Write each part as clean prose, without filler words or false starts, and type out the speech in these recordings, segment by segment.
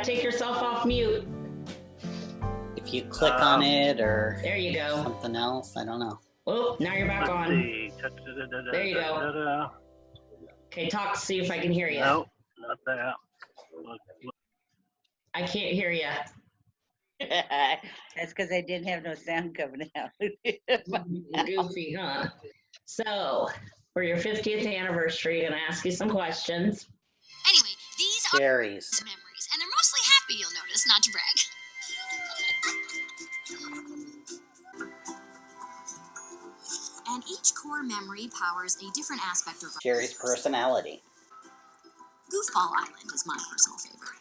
gotta take yourself off mute. If you click on it or there you go. Something else, I don't know. Oh, now you're back on. See. There you go. Okay, talk to see if I can hear you. No, not that. I can't hear you. That's because I didn't have no sound coming out. Goofy, huh? So, for your 50th anniversary, I'm going to ask you some questions. Anyway, these are Jerry's. memories, and they're mostly happy, you'll notice, not to brag. And each core memory powers a different aspect of Jerry's personality. Goofball Island is my personal favorite.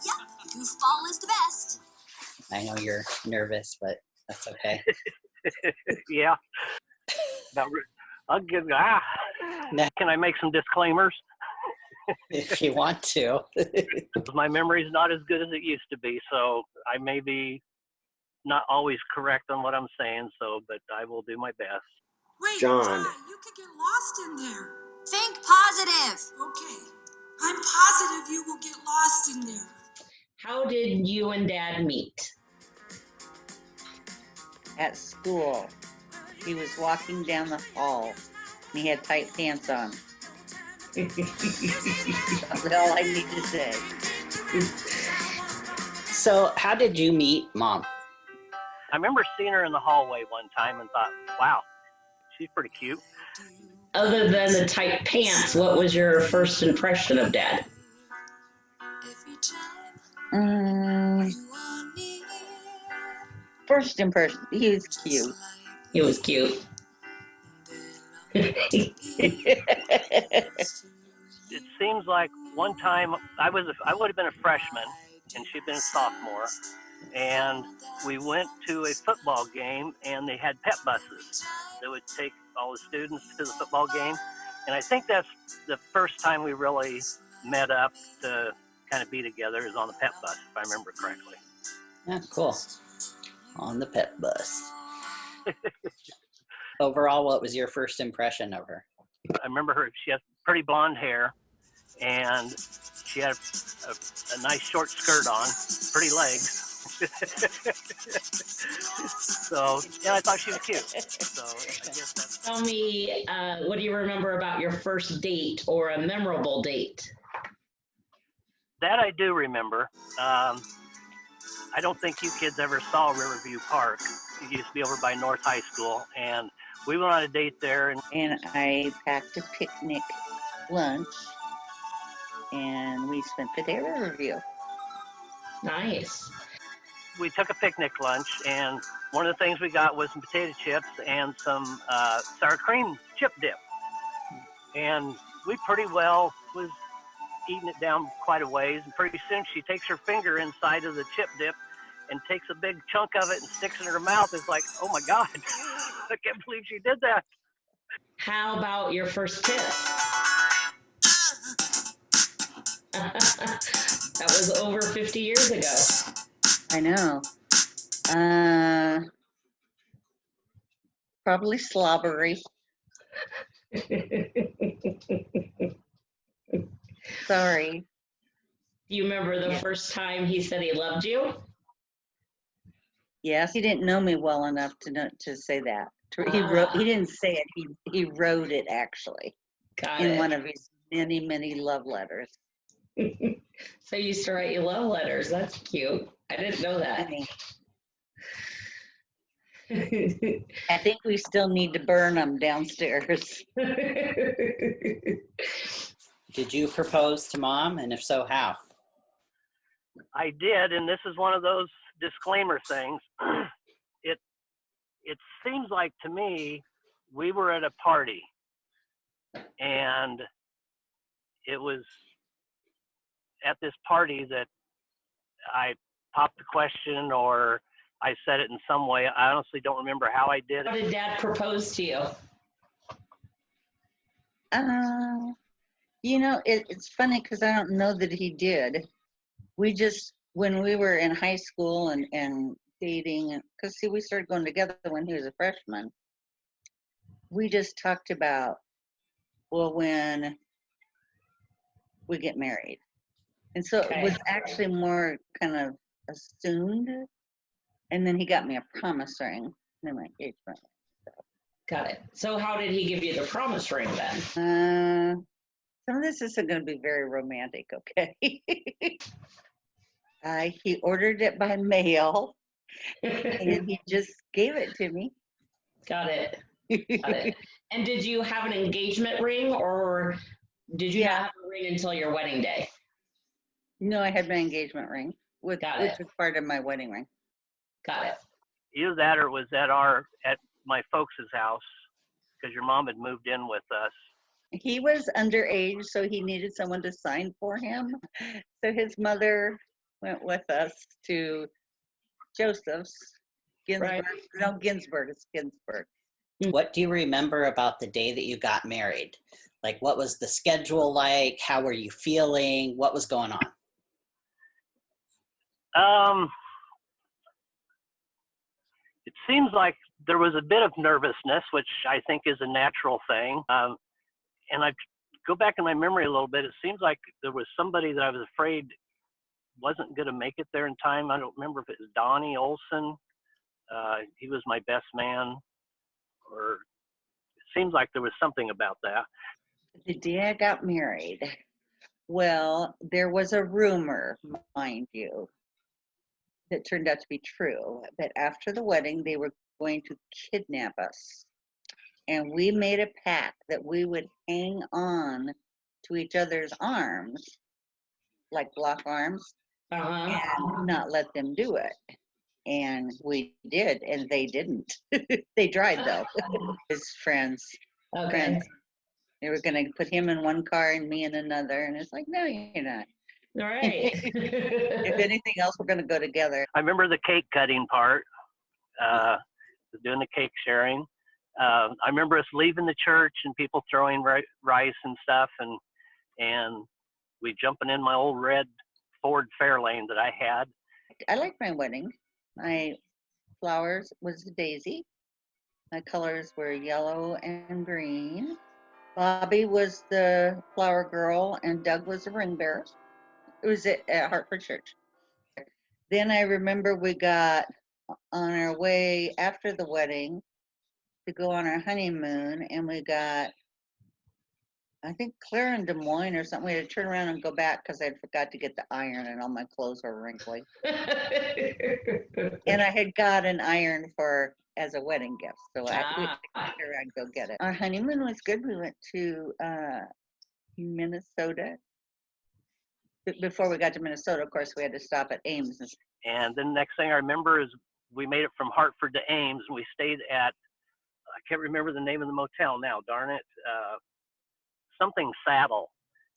Yep, Goofball is the best. I know you're nervous, but that's okay. Yeah. I'll give. Can I make some disclaimers? If you want to. My memory's not as good as it used to be, so I may be not always correct on what I'm saying. But I will do my best. Wait, John. Ty, you could get lost in there. Think positive. Okay, I'm positive you will get lost in there. How did you and Dad meet? At school, he was walking down the hall, and he had tight pants on. That's all I need to say. So, how did you meet Mom? I remember seeing her in the hallway one time and thought, wow, she's pretty cute. Other than the tight pants, what was your first impression of Dad? First impression, he was cute. He was cute. It seems like one time I would have been a freshman and she'd been a sophomore, and we went to a football game and they had pet buses that would take all the students to the football game, and I think that's the first time we really met up to kind of be together is on the pet bus, if I remember correctly. Yeah, cool. On the pet bus. Overall, what was your first impression of her? I remember her, she had pretty blonde hair, and she had a nice short skirt on, pretty legs. So, yeah, I thought she was cute. So, I guess that's... Tell me, what do you remember about your first date or a memorable date? That I do remember. I don't think you kids ever saw Riverview Park. It used to be over by North High School, and we went on a date there. And I packed a picnic lunch, and we spent the day at Riverview. Nice. We took a picnic lunch, and one of the things we got was some potato chips and some sour cream chip dip. And we pretty well was eating it down quite a ways, and pretty soon she takes her finger inside of the chip dip and takes a big chunk of it and sticks it in her mouth. It's like, oh my God, I can't believe she did that. How about your first kiss? That was over 50 years ago. I know. Probably slobbery. Sorry. Do you remember the first time he said he loved you? Yes, he didn't know me well enough to say that. He didn't say it. He wrote it actually in one of his many love letters. So you used to write you love letters. That's cute. I didn't know that. I think we still need to burn them downstairs. Did you propose to Mom, and if so, how? I did, and this is one of those disclaimer things. It seems like to me we were at a party, and it was at this party that I popped the question or I said it in some way. I honestly don't remember how I did it. How did Dad propose to you? It's funny because I don't know that he did. We just, when we were in high school and dating, because we started going together when he was a freshman, we just talked about will when we get married. And so Okay. it was actually more kind of assumed. And then he got me a promise ring and then my engagement. Got it. So how did he give you the promise ring then? Some of this isn't going to be very romantic, okay? He ordered it by mail and he just gave it to me. Got it. Got it. And did you have an engagement ring, or did you not have a ring until your wedding day? No, I had my engagement ring, which was part of my wedding ring. Got it. Either that or it was at my folks' house, because your mom had moved in with us. He was underage, so he needed someone to sign for him. So his mother went with us to Joseph's. Ginsburg. Right. No, Ginsburg. It's Ginsburg. What do you remember about the day that you got married? Like, what was the schedule like? How were you feeling? What was going on? It seems like there was a bit of nervousness, which I think is a natural thing. And I go back in my memory a little bit. It seems like there was somebody that I was afraid wasn't going to make it there in time. I don't remember if it was Donnie Olson. He was my best man, or it seems like there was something about that. The day I got married, well, there was a rumor, mind you, that turned out to be true, that after the wedding, they were going to kidnap us. And we made a pact that we would hang on to each other's arms, like lock arms, and not let them do it. And we did, and they didn't. They tried, though. His friends. They were going to put him in one car and me in another. And it's like, no, you're not. All right. If anything else, we're going to go together. I remember the cake cutting part, doing the cake sharing. I remember us leaving the church and people throwing rice and stuff, and we jumping in my old red Ford Fairlane that I had. I like my wedding. My flowers was the daisy. My colors were yellow and green. Bobby was the flower girl, and Doug was the ring bearer. It was at Hartford Church. Then I remember we got on our way after the wedding to go on our honeymoon, and we got, I think, Claire in Des Moines or something. We had to turn around and go back because I forgot to get the iron, and all my clothes were wrinkly. And I had got an iron as a wedding gift, so I'd go get it. Our honeymoon was good. We went to Minnesota. Before we got to Minnesota, of course, we had to stop at Ames. And then the next thing I remember is we made it from Hartford to Ames, and we stayed at, I can't remember the name of the motel now, darn it, something Saddle.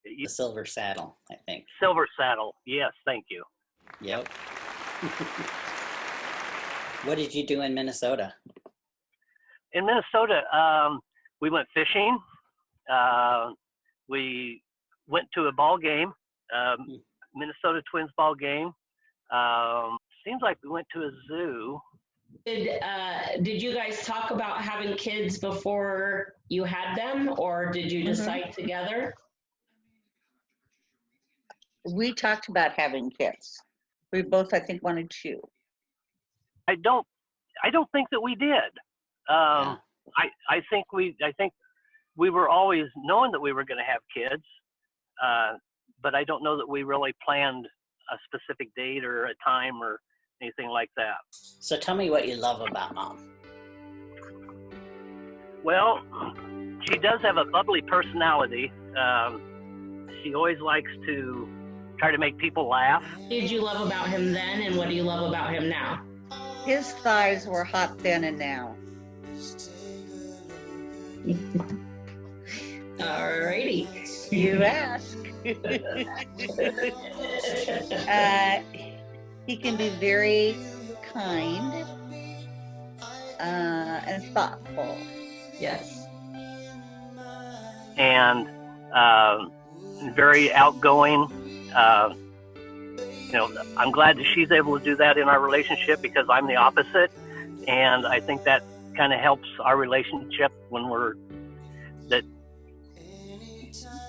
The Silver Saddle, I think. Silver Saddle, yes, thank you. Yep. What did you do in Minnesota? In Minnesota, we went fishing. We went to a ball game, Minnesota Twins ball game. Seems like we went to a zoo. Did you guys talk about having kids before you had them, or did you decide together? We talked about having kids. We both, I think, wanted to. I don't think that we did. I think we were always knowing that we were going to have kids, but I don't know that we really planned a specific date or a time or anything like that. So tell me what you love about Mom. Well, she does have a bubbly personality. She always likes to try to make people laugh. What did you love about him then, and what do you love about him now? His thighs were hot then and now. Alrighty. You ask. He can be very kind and thoughtful. Yes. And very outgoing. I'm glad that she's able to do that in our relationship because I'm the opposite. And I think that kind of helps our relationship when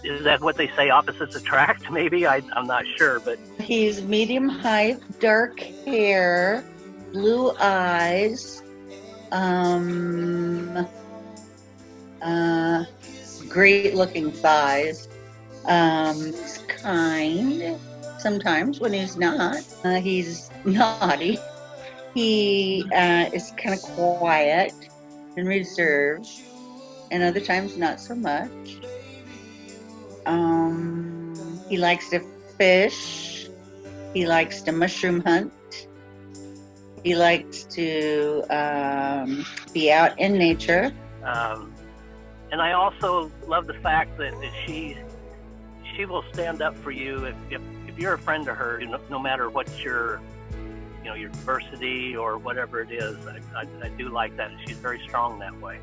Is that what they say? Opposites attract? Maybe I'm not sure, but He's medium height, dark hair, blue eyes, great looking thighs. He's kind sometimes when he's not. He's naughty. He is kind of quiet and reserved, and other times not so much. He likes to fish. He likes to mushroom hunt. He likes to be out in nature. And I also love the fact that she will stand up for you if you're a friend to her, no matter what your diversity or whatever it is. I do like that. She's very strong that way.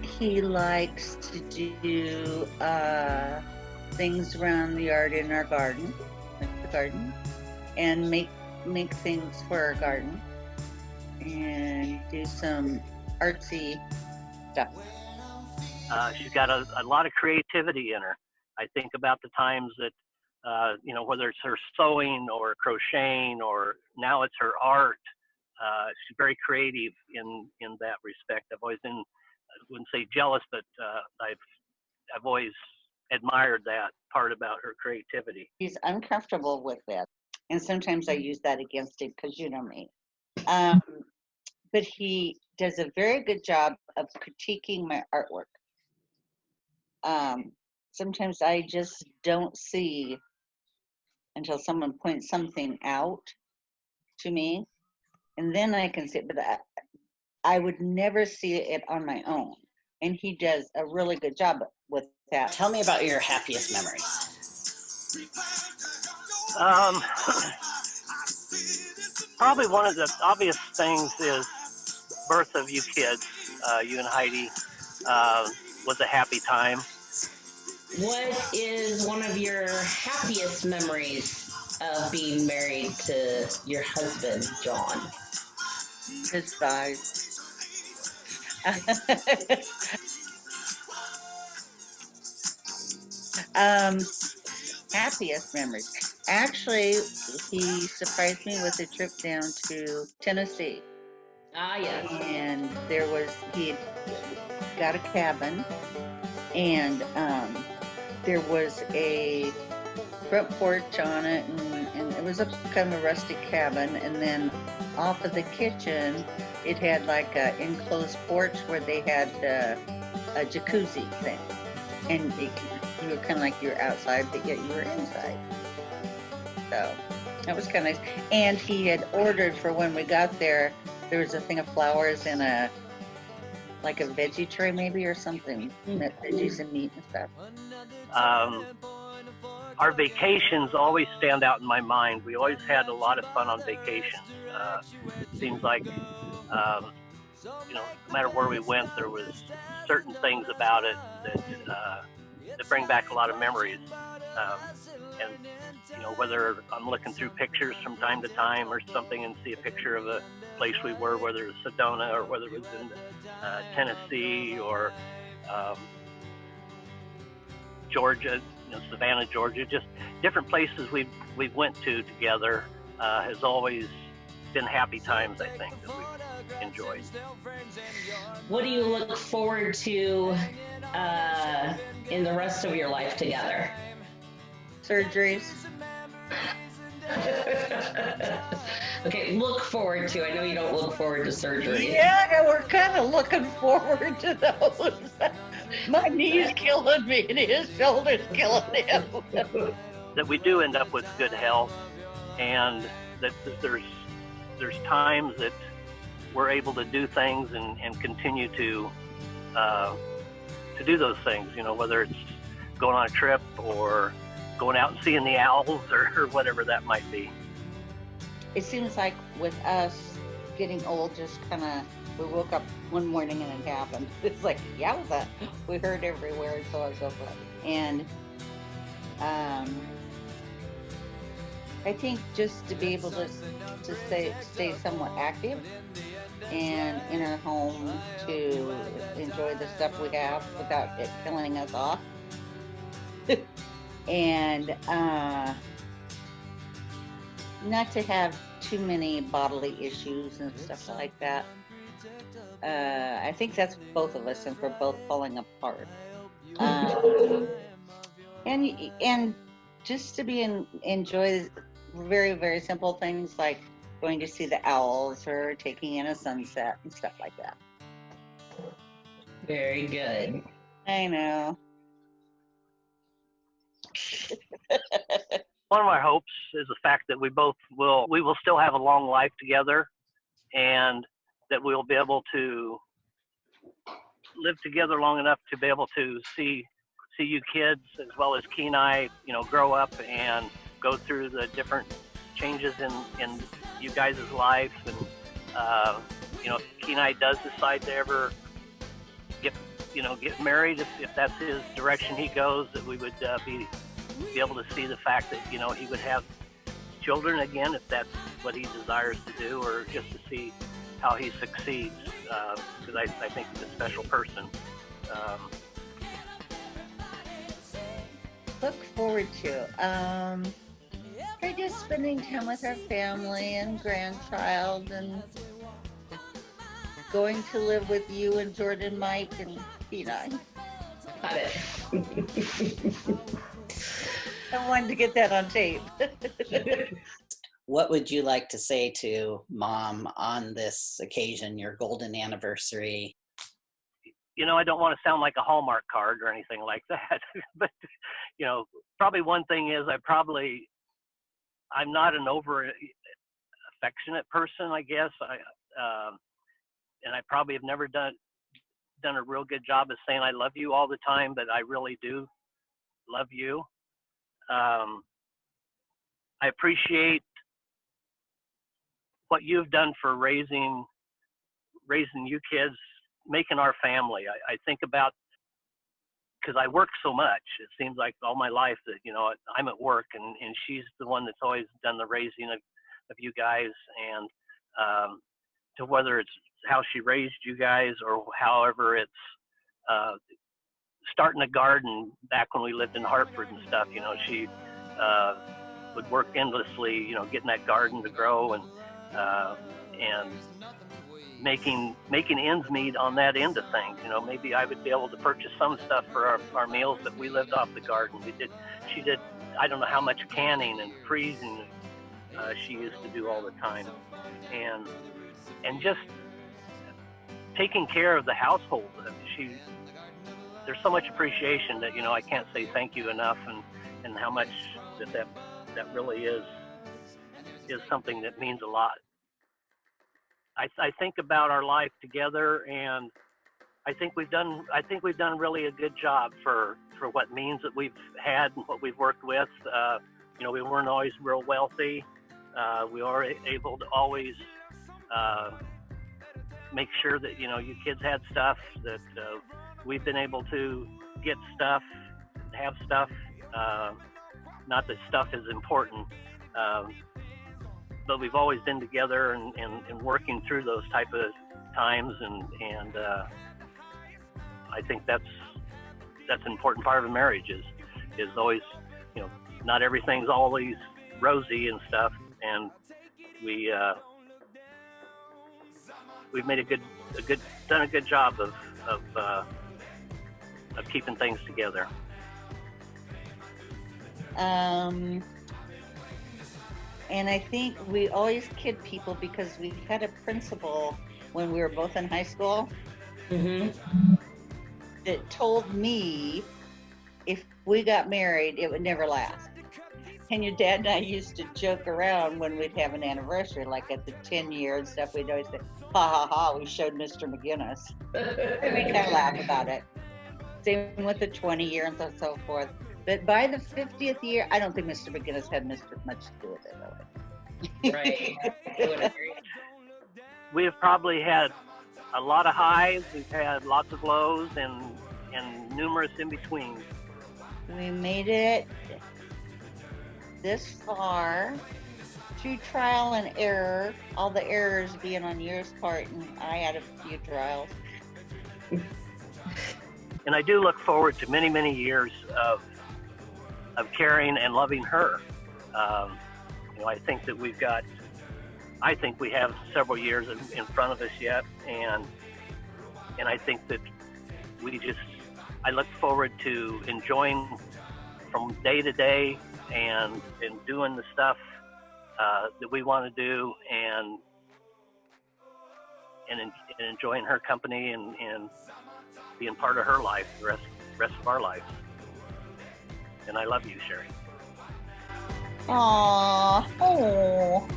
He likes to do things around the yard in our garden, like the garden, and make things for our garden, and do some artsy stuff. She's got a lot of creativity in her. I think about the times that, whether it's her sewing or crocheting, or now it's her art. She's very creative in that respect. I've always been, I wouldn't say jealous, but I've always admired that part about her creativity. He's uncomfortable with that, and sometimes I use that against him because you know me. But he does a very good job of critiquing my artwork. Sometimes I just don't see until someone points something out to me, and then I can see it, but I would never see it on my own. And he does a really good job with that. Tell me about your happiest memories. Probably one of the obvious things is birth of you kids, you and Heidi, was a happy time. What is one of your happiest memories of being married to your husband, John? His thighs. Happiest memories. Actually, he surprised me with a trip down to Tennessee. Ah, yes. And he had got a cabin, and there was a front porch on it, and it was a kind of a rustic cabin, and then off of the kitchen, it had like a enclosed porch where they had a jacuzzi thing, and you were kind of like you were outside, but yet you were inside. So that was kind of nice. And he had ordered for when we got there. There was a thing of flowers in a veggie tray maybe or something, veggies and meat and stuff. Our vacations always stand out in my mind. We always had a lot of fun on vacation. It seems like, no matter where we went, there was certain things about it that bring back a lot of memories. And whether I'm looking through pictures from time to time or something and see a picture of a place we were, whether it was Sedona or whether it was in Tennessee or Georgia, Savannah, Georgia, just different places we went to together has always been happy times, I think, that we've enjoyed. What do you look forward to in the rest of your life together? Surgeries. Okay, look forward to. I know you don't look forward to surgery. Yeah, we're kind of looking forward to those. My knee's killing me and his shoulder's killing him. That we do end up with good health, and that there's times that we're able to do things and continue to do those things, whether it's going on a trip or going out and seeing the owls or whatever that might be. It seems like with us getting old, just kind of, we woke up one morning and it happened. It's like, yowza, we heard everywhere and so on and so forth. And I think just to be able to stay somewhat active and in our home to enjoy the stuff we have without it killing us off and not to have too many bodily issues and stuff like that. I think that's both of us, and we're both falling apart. And just to enjoy very, very simple things like going to see the owls or taking in a sunset and stuff like that. Very good. I know. One of our hopes is the fact that we will still have a long life together, and that we'll be able to live together long enough to be able to see you kids as well as Kenai, grow up and go through the different changes in you guys' life. And if Kenai does decide to ever get married, if that's his direction he goes, that we would be able to see the fact that he would have children again, if that's what he desires to do, or just to see how he succeeds, because I think he's a special person. Look forward to just spending time with our family and grandchild, and going to live with you and Jordan, Mike, and Kenai. Got it. I wanted to get that on tape. What would you like to say to Mom on this occasion, your golden anniversary? I don't want to sound like a Hallmark card or anything like that, but, probably one thing is I'm not an over affectionate person, I guess. And I probably have never done a real good job of saying I love you all the time, but I really do love you. I appreciate what you've done for raising you kids, making our family. I think about, because I work so much, it seems like all my life that, I'm at work, and she's the one that's always done the raising of you guys, and to whether it's how she raised you guys or however it's starting a garden back when we lived in Hartford and stuff. She would work endlessly, getting that garden to grow, and making ends meet on that end of things. Maybe I would be able to purchase some stuff for our meals, but we lived off the garden. She did, I don't know how much canning and freezing she used to do all the time, and just taking care of the household. There's so much appreciation that I can't say thank you enough, and how much that really is something that means a lot. I think about our life together, and I think we've done really a good job for what means that we've had and what we've worked with. We weren't always real wealthy. We were able to always make sure that you kids had stuff, that we've been able to get stuff, have stuff. Not that stuff is important, but we've always been together and working through those type of times, and I think that's an important part of a marriage is always, not everything's always rosy and stuff, and we've made done a good job of keeping things together. And I think we always kid people because we had a principal when we were both in high school that told me if we got married, it would never last. And your dad and I used to joke around when we'd have an anniversary, like at the 10-year and stuff, we'd always say, ha ha ha, we showed Mr. McGinnis. And we kind of laugh about it. Same with the 20-year and so forth. But by the 50th year, I don't think Mr. McGinnis had much to do with it, really. Right. I would agree. We have probably had a lot of highs, we've had lots of lows, and numerous in between. We made it this far through trial and error, all the errors being on your part, and I had a few trials. And I do look forward to many, many years of of caring and loving her. I think that I think we have several years in front of us yet, and I think that I look forward to enjoying from day to day and doing the stuff that we want to do, and enjoying her company and being part of her life the rest of our life. And I love you, Sherry. Aww. Oh.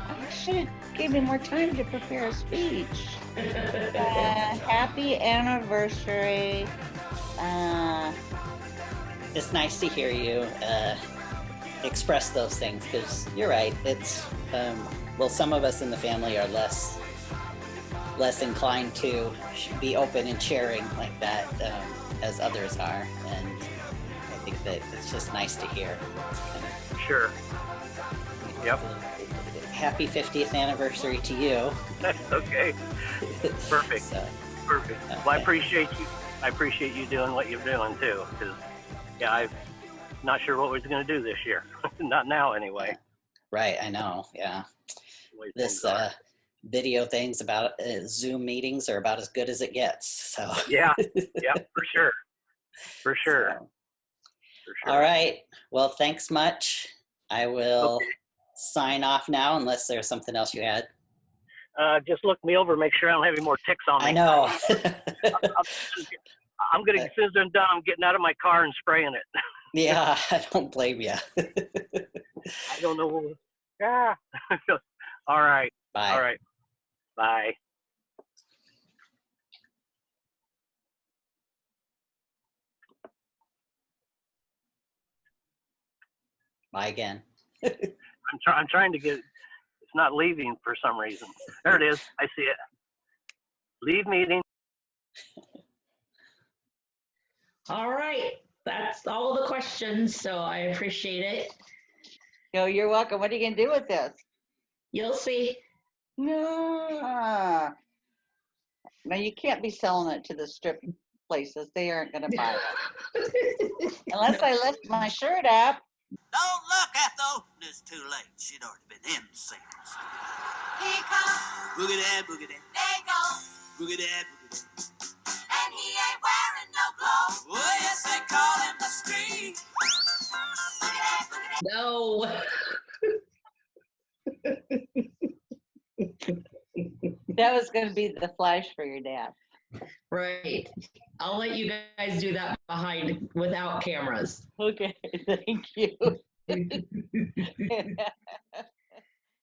I should have given him more time to prepare a speech. Happy anniversary. It's nice to hear you express those things, because you're right. It's some of us in the family are less inclined to be open and sharing like that as others are, and I think that it's just nice to hear. Sure. Yep. Happy 50th anniversary to you. Okay. Perfect. So, Perfect. Well, I appreciate you. I appreciate you doing what you're doing too, because I'm not sure what we're going to do this year. Not now, anyway. right, I know. Yeah. This video things about Zoom meetings are about as good as it gets. So. Yeah. Yeah. For sure. For sure. So, For sure. all right. Well, thanks much. I will sign off now, unless there's something else you had. Just look me over, make sure I don't have any more ticks on me. I know. I'm gonna, as soon as I'm done, I'm getting out of my car and spraying it. Yeah, I don't blame you. I don't know. Yeah. All right. Bye. All right. Bye. Bye again. I'm trying to get. It's not leaving for some reason. There it is. I see it. Leave meeting. All right. That's all the questions, so I appreciate it. No, you're welcome. What are you going to do with this? You'll see. No. No, you can't be selling it to the strip places. They aren't going to buy it. Unless I lift my shirt up. Don't look, Ethel. It's too late. She'd already been in the scenes. Here comes, Boogie dad, boogie dad, they go, boogie dad, boogie dad. and he ain't wearing no clothes. Oh, yes, they call him the street. No. That was going to be the flash for your dad. Right. I'll let you guys do that without cameras. Okay, thank you.